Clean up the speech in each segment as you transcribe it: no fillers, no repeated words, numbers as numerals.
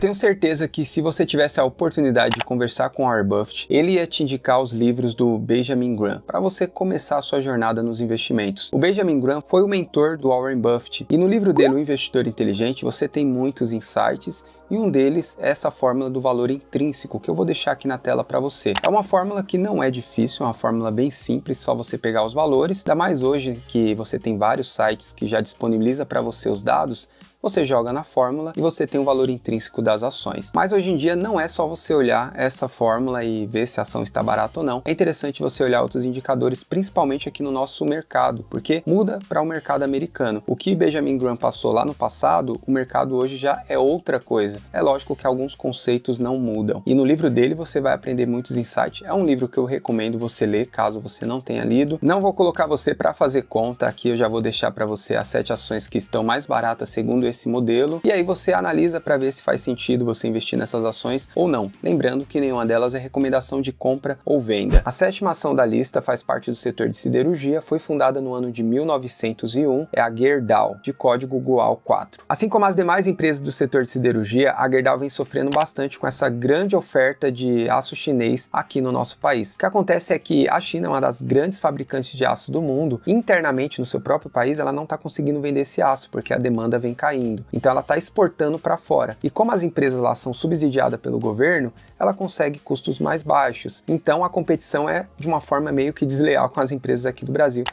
tenho certeza que se você tivesse a oportunidade de conversar com Warren Buffett, ele ia te indicar os livros do Benjamin Graham para você começar a sua jornada nos investimentos. O Benjamin Graham foi o mentor do Warren Buffett e no livro dele, O Investidor Inteligente, você tem muitos insights e um deles é essa fórmula do valor intrínseco, que eu vou deixar aqui na tela para você. É uma fórmula que não é difícil, é uma fórmula bem simples, só você pegar os valores, ainda mais hoje que você tem vários sites que já disponibiliza para você os dados, você joga na fórmula e você tem o valor intrínseco das ações. Mas hoje em dia não é só você olhar essa fórmula e ver se a ação está barata ou não. É interessante você olhar outros indicadores, principalmente aqui no nosso mercado, porque muda para o mercado americano. O que Benjamin Graham passou lá no passado, o mercado hoje já é outra coisa. É lógico que alguns conceitos não mudam. E no livro dele você vai aprender muitos insights. É um livro que eu recomendo você ler, caso você não tenha lido. Não vou colocar você para fazer conta, aqui eu já vou deixar para você as 7 ações que estão mais baratas segundo esse modelo, e aí você analisa para ver se faz sentido você investir nessas ações ou não. Lembrando que nenhuma delas é recomendação de compra ou venda. A 7ª ação da lista faz parte do setor de siderurgia, foi fundada no ano de 1901, é a Gerdau, de código GUAL4. Assim como as demais empresas do setor de siderurgia, a Gerdau vem sofrendo bastante com essa grande oferta de aço chinês aqui no nosso país. O que acontece é que a China é uma das grandes fabricantes de aço do mundo, internamente no seu próprio país ela não está conseguindo vender esse aço, porque a demanda vem caindo. Então ela está exportando para fora. E como as empresas lá são subsidiadas pelo governo, ela consegue custos mais baixos. Então a competição é de uma forma meio que desleal com as empresas aqui do Brasil.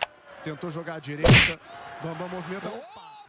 Tentou jogar à direita, Bambam movimenta.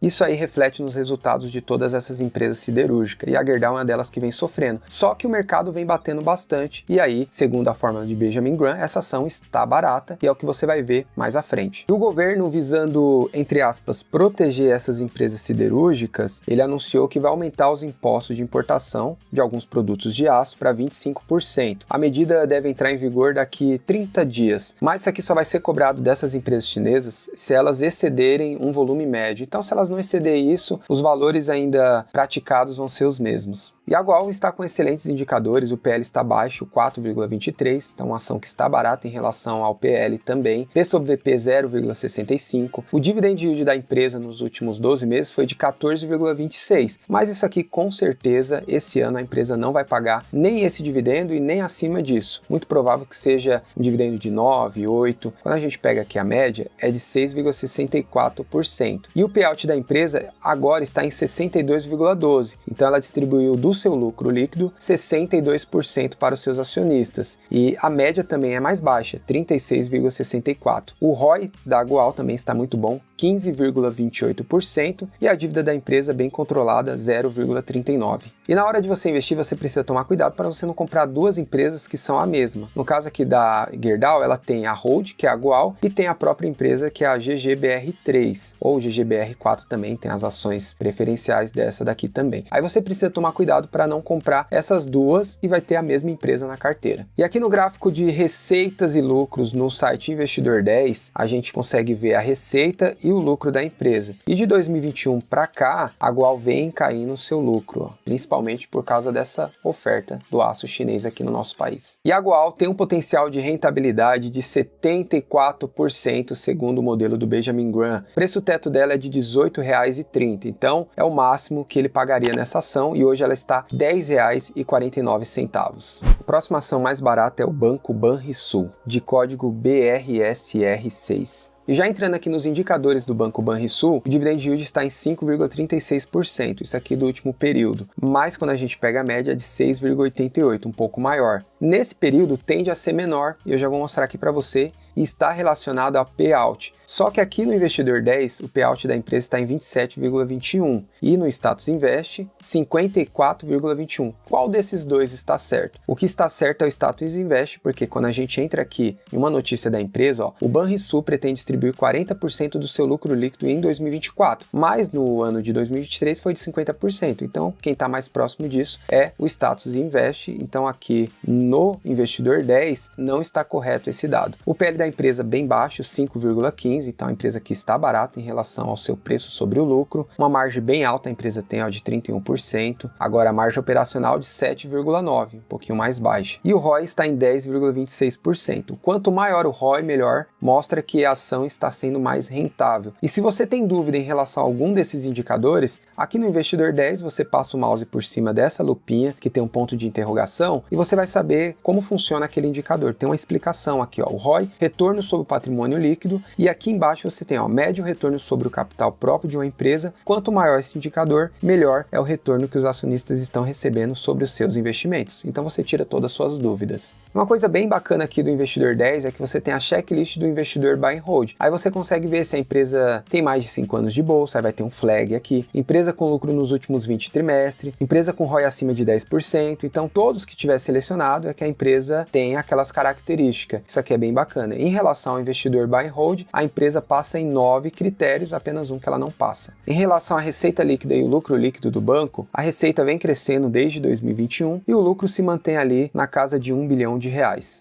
Isso aí reflete nos resultados de todas essas empresas siderúrgicas, e a Gerdau é uma delas que vem sofrendo. Só que o mercado vem batendo bastante, e aí, segundo a fórmula de Benjamin Graham, essa ação está barata, e é o que você vai ver mais à frente. E o governo, visando, entre aspas, proteger essas empresas siderúrgicas, ele anunciou que vai aumentar os impostos de importação de alguns produtos de aço para 25%. A medida deve entrar em vigor daqui 30 dias, mas isso aqui só vai ser cobrado dessas empresas chinesas se elas excederem um volume médio. Então, se elas não exceder isso, os valores ainda praticados vão ser os mesmos. E a GUAL está com excelentes indicadores, o PL está baixo, 4,23, então uma ação que está barata em relação ao PL também, P sobre VP 0,65, o dividend yield da empresa nos últimos 12 meses foi de 14,26, mas isso aqui com certeza esse ano a empresa não vai pagar nem esse dividendo e nem acima disso, muito provável que seja um dividendo de 9, 8, quando a gente pega aqui a média é de 6,64%, e o payout da empresa agora está em 62,12, então ela distribuiu do seu lucro líquido 62% para os seus acionistas, e a média também é mais baixa, 36,64%. O ROI da GUAL também está muito bom, 15,28%, e a dívida da empresa bem controlada, 0,39%. E na hora de você investir, você precisa tomar cuidado para você não comprar duas empresas que são a mesma. No caso aqui da Gerdau, ela tem a Hold, que é a GUAL, e tem a própria empresa, que é a GGBR3, ou GGBR4 também, tem as ações preferenciais dessa daqui também. Aí você precisa tomar cuidado para não comprar essas duas e vai ter a mesma empresa na carteira. E aqui no gráfico de receitas e lucros no site Investidor 10, a gente consegue ver a receita e o lucro da empresa. E de 2021 para cá, a GUAL vem caindo o seu lucro, principalmente por causa dessa oferta do aço chinês aqui no nosso país. E a GUAL tem um potencial de rentabilidade de 74% segundo o modelo do Benjamin Graham. O preço teto dela é de R$ 18,30, então é o máximo que ele pagaria nessa ação e hoje ela está R$ 10,49. A próxima ação mais barata é o Banco Banrisul, de código BRSR6. E já entrando aqui nos indicadores do Banco Banrisul, o dividend yield está em 5,36%, isso aqui do último período, mas quando a gente pega a média é de 6,88%, um pouco maior. Nesse período tende a ser menor, e eu já vou mostrar aqui para você, e está relacionado a payout. Só que aqui no Investidor 10, o payout da empresa está em 27,21 e no Status Invest, 54,21. Qual desses dois está certo? O que está certo é o Status Invest, porque quando a gente entra aqui em uma notícia da empresa, ó, o Banrisul pretende distribuir 40% do seu lucro líquido em 2024, mas no ano de 2023 foi de 50%. Então, quem está mais próximo disso é o Status Invest. Então, aqui no Investidor 10 não está correto esse dado. O PL da empresa bem baixo, 5,15, então a empresa que está barata em relação ao seu preço sobre o lucro. Uma margem bem alta a empresa tem, de 31%. Agora a margem operacional de 7,9%, um pouquinho mais baixa. E o ROI está em 10,26%. Quanto maior o ROI, melhor, mostra que a ação está sendo mais rentável. E se você tem dúvida em relação a algum desses indicadores, aqui no Investidor 10 você passa o mouse por cima dessa lupinha que tem um ponto de interrogação e você vai saber como funciona aquele indicador. Tem uma explicação aqui, o ROI, retorno sobre o patrimônio líquido, e aqui embaixo você tem médio retorno sobre o capital próprio de uma empresa. Quanto maior esse indicador, melhor é o retorno que os acionistas estão recebendo sobre os seus investimentos. Então você tira todas as suas dúvidas. Uma coisa bem bacana aqui do Investidor 10 é que você tem a checklist do investidor buy and hold. Aí você consegue ver se a empresa tem mais de 5 anos de bolsa, aí vai ter um flag aqui, empresa com lucro nos últimos 20 trimestres, empresa com ROI acima de 10%, então todos que tiver selecionado é que a empresa tem aquelas características. Isso aqui é bem bacana. Em relação ao investidor buy and hold, a empresa passa em 9 critérios, apenas um que ela não passa. Em relação à receita líquida e o lucro líquido do banco, a receita vem crescendo desde 2021 e o lucro se mantém ali na casa de R$1 bilhão.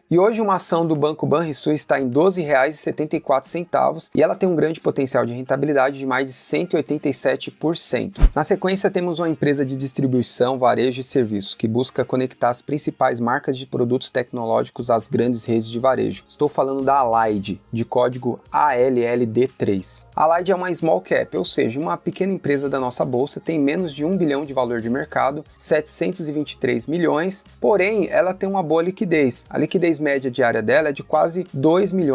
E hoje uma ação do Banco Banrisul está em R$ 12,74 e ela tem um grande potencial de rentabilidade de mais de 187%. Na sequência temos uma empresa de distribuição, varejo e serviços que busca conectar as principais marcas de produtos tecnológicos às grandes redes de varejo. Estou falando da Allied, de código ALLD3. A Allied é uma small cap, ou seja, uma pequena empresa da nossa bolsa, tem menos de R$1 bilhão de valor de mercado, 723 milhões, porém ela tem uma boa liquidez. A liquidez média diária dela é de quase R$2 milhões.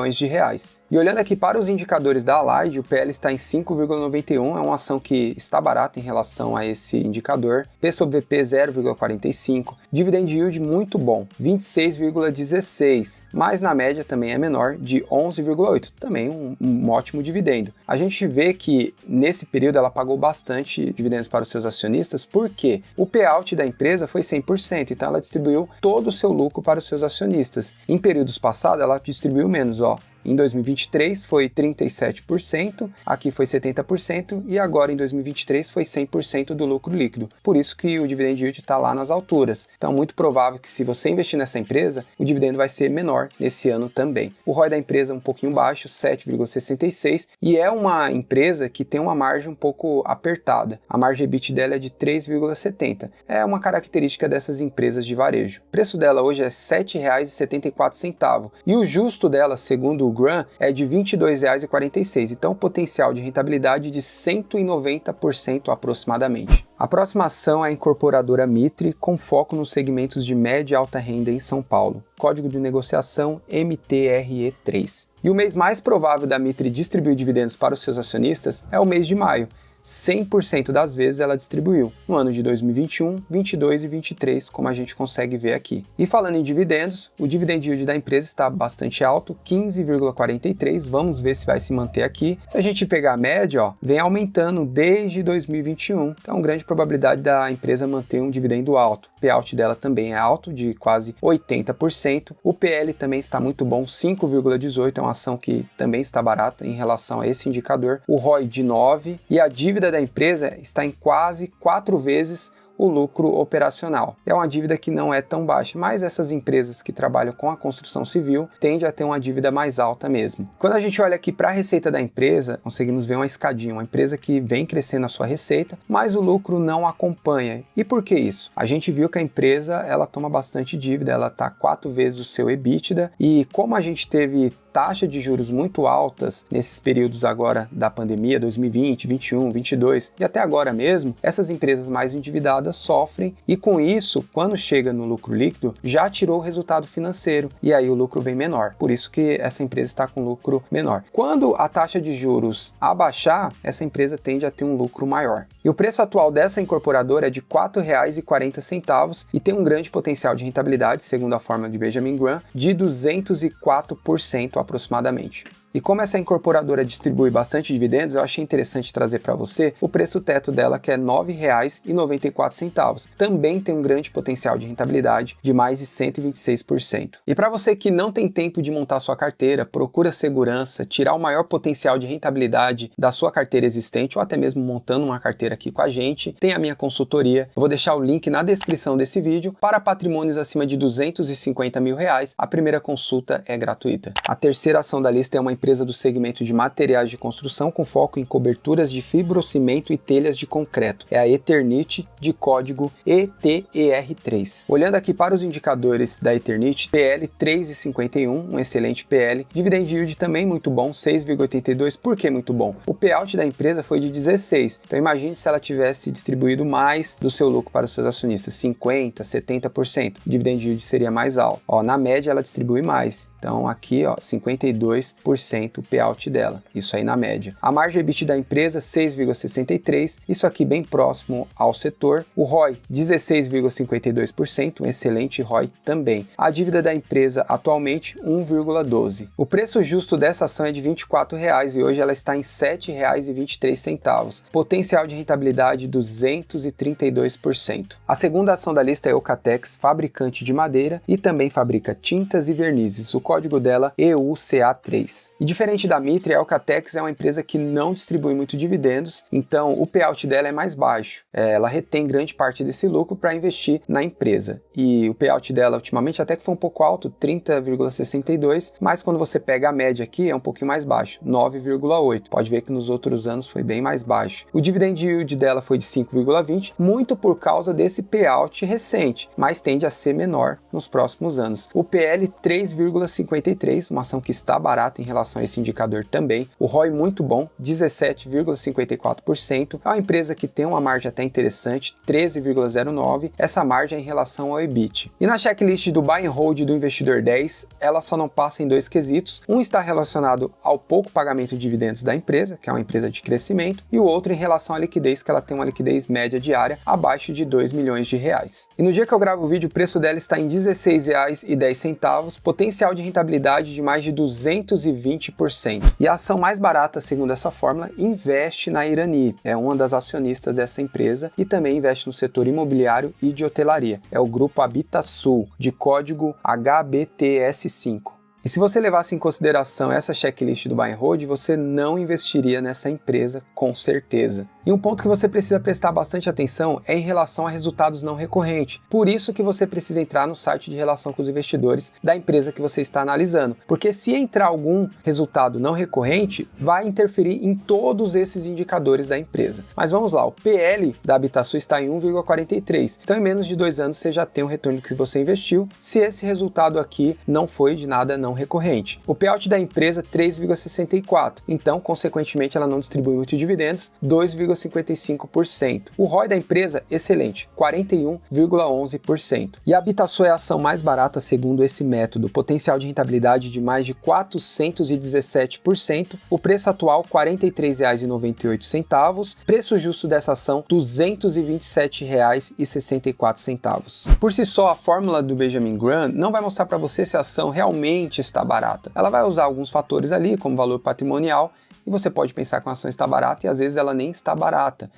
E olhando aqui para os indicadores da Allied, o PL está em 5,91, é uma ação que está barata em relação a esse indicador, P sobre VP 0,45, dividend yield muito bom, 26,16, mas na média também é menor, de 11,8, também um ótimo dividendo. A gente vê que nesse período ela pagou bastante dividendos para os seus acionistas, porque o payout da empresa foi 100%, então ela distribuiu todo o seu lucro para os seus acionistas. Em períodos passados ela distribuiu menos, Em 2023 foi 37%, aqui foi 70% e agora em 2023 foi 100% do lucro líquido. Por isso que o dividend yield está lá nas alturas. Então é muito provável que se você investir nessa empresa, o dividendo vai ser menor nesse ano também. O ROI da empresa é um pouquinho baixo, 7,66, e é uma empresa que tem uma margem um pouco apertada. A margem EBIT dela é de 3,70. É uma característica dessas empresas de varejo. O preço dela hoje é R$ 7,74 e o justo dela, segundo o Grant, é de R$ 22,46, então o potencial de rentabilidade de 190% aproximadamente. A próxima ação é a incorporadora Mitre, com foco nos segmentos de média e alta renda em São Paulo. Código de negociação MTRE3. E o mês mais provável da Mitre distribuir dividendos para os seus acionistas é o mês de maio. 100% das vezes ela distribuiu, no ano de 2021, 22 e 23, como a gente consegue ver aqui. E falando em dividendos, o dividend yield da empresa está bastante alto, 15,43, vamos ver se vai se manter aqui. Se a gente pegar a média, vem aumentando desde 2021, então grande probabilidade da empresa manter um dividendo alto. O payout dela também é alto, de quase 80%. O PL também está muito bom, 5,18, é uma ação que também está barata em relação a esse indicador. O ROI de 9 e a dívida da empresa está em quase 4 vezes o lucro operacional. É uma dívida que não é tão baixa, mas essas empresas que trabalham com a construção civil tendem a ter uma dívida mais alta mesmo. Quando a gente olha aqui para a receita da empresa, conseguimos ver uma escadinha, uma empresa que vem crescendo a sua receita, mas o lucro não acompanha. E por que isso? A gente viu que a empresa ela toma bastante dívida, ela está 4 vezes o seu EBITDA, e como a gente teve taxa de juros muito altas nesses períodos agora da pandemia, 2020, 21, 22 e até agora mesmo, essas empresas mais endividadas sofrem e com isso, quando chega no lucro líquido, já tirou o resultado financeiro e aí o lucro vem menor. Por isso que essa empresa está com lucro menor. Quando a taxa de juros abaixar, essa empresa tende a ter um lucro maior. E o preço atual dessa incorporadora é de R$ 4,40 e tem um grande potencial de rentabilidade, segundo a fórmula de Benjamin Graham, de 204% aproximadamente. E como essa incorporadora distribui bastante dividendos, eu achei interessante trazer para você o preço teto dela, que é R$ 9,94. Também tem um grande potencial de rentabilidade de mais de 126%. E para você que não tem tempo de montar sua carteira, procura segurança, tirar o maior potencial de rentabilidade da sua carteira existente ou até mesmo montando uma carteira aqui com a gente, tem a minha consultoria. Eu vou deixar o link na descrição desse vídeo. Para patrimônios acima de R$250 mil, a primeira consulta é gratuita. A terceira ação da lista é uma empresa do segmento de materiais de construção com foco em coberturas de fibrocimento e telhas de concreto. É a Eternit, de código ETER3. Olhando aqui para os indicadores da Eternit, PL 3,51, um excelente PL. Dividend yield também muito bom, 6,82. Por que muito bom? O payout da empresa foi de 16. Então imagine se ela tivesse distribuído mais do seu lucro para os seus acionistas, 50%, 70%. O dividend yield seria mais alto. Na média ela distribui mais. Então aqui, 52% o payout dela. Isso aí na média. A margem EBIT da empresa, 6,63. Isso aqui bem próximo ao setor. O ROI, 16,52%. Um excelente ROI também. A dívida da empresa atualmente, 1,12. O preço justo dessa ação é de R$ 24,00 e hoje ela está em R$ 7,23. Potencial de rentabilidade, 232%. A segunda ação da lista é a Eucatex, fabricante de madeira e também fabrica tintas e vernizes. O código dela EUCA3. E diferente da Mitre, a Eucatex é uma empresa que não distribui muito dividendos, então o payout dela é mais baixo. Ela retém grande parte desse lucro para investir na empresa. E o payout dela ultimamente até que foi um pouco alto, 30,62, mas quando você pega a média aqui é um pouquinho mais baixo, 9,8. Pode ver que nos outros anos foi bem mais baixo. O dividend yield dela foi de 5,20, muito por causa desse payout recente, mas tende a ser menor nos próximos anos. O PL 3,53, uma ação que está barata em relação a esse indicador também. O ROI muito bom, 17,54%. É uma empresa que tem uma margem até interessante, 13,09%. Essa margem é em relação ao EBIT. E na checklist do Buy and Hold do Investidor 10, ela só não passa em dois quesitos. Um está relacionado ao pouco pagamento de dividendos da empresa, que é uma empresa de crescimento, e o outro em relação à liquidez, que ela tem uma liquidez média diária abaixo de R$ 2 milhões. E no dia que eu gravo o vídeo, o preço dela está em R$ 16,10, potencial de rentabilidade de mais de 220%. E a ação mais barata, segundo essa fórmula, investe na Irani. É uma das acionistas dessa empresa e também investe no setor imobiliário e de hotelaria. É o grupo Habitasul, de código HBTS5. E se você levasse em consideração essa checklist do Buy and Hold, você não investiria nessa empresa, com certeza. E um ponto que você precisa prestar bastante atenção é em relação a resultados não recorrentes. Por isso que você precisa entrar no site de relação com os investidores da empresa que você está analisando. Porque se entrar algum resultado não recorrente, vai interferir em todos esses indicadores da empresa. Mas vamos lá, o PL da Habitasul está em 1,43. Então em menos de 2 anos você já tem o retorno que você investiu, se esse resultado aqui não foi de nada não recorrente. O payout da empresa, 3,64. Então, consequentemente, ela não distribui muito dividendos, 2,55%. O ROI da empresa, excelente, 41,11%. E a Habitasul é a ação mais barata segundo esse método, potencial de rentabilidade de mais de 417%, o preço atual R$ 43,98, preço justo dessa ação R$ 227,64. Por si só, a fórmula do Benjamin Graham não vai mostrar para você se a ação realmente está barata. Ela vai usar alguns fatores ali, como valor patrimonial, e você pode pensar que a ação está barata e às vezes ela nem está barata.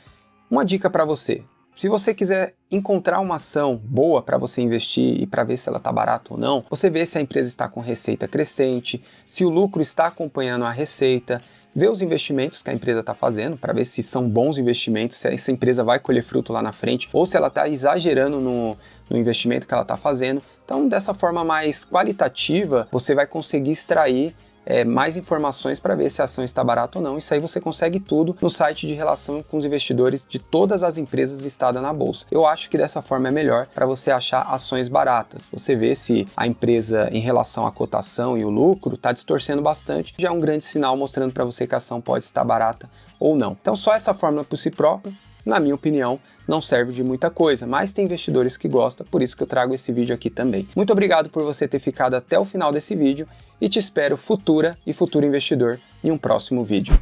Uma dica para você: se você quiser encontrar uma ação boa para você investir e para ver se ela está barata ou não, você vê se a empresa está com receita crescente, se o lucro está acompanhando a receita, vê os investimentos que a empresa está fazendo para ver se são bons investimentos, se essa empresa vai colher fruto lá na frente ou se ela está exagerando no investimento que ela está fazendo. Então, dessa forma mais qualitativa, você vai conseguir extrair mais informações para ver se a ação está barata ou não. Isso aí você consegue tudo no site de relação com os investidores de todas as empresas listadas na bolsa. Eu acho que dessa forma é melhor para você achar ações baratas. Você vê se a empresa, em relação à cotação e o lucro, está distorcendo bastante, já é um grande sinal mostrando para você que a ação pode estar barata ou não. Então, só essa fórmula por si própria, na minha opinião, não serve de muita coisa, mas tem investidores que gostam, por isso que eu trago esse vídeo aqui também. Muito obrigado por você ter ficado até o final desse vídeo e te espero, futuro investidor, em um próximo vídeo.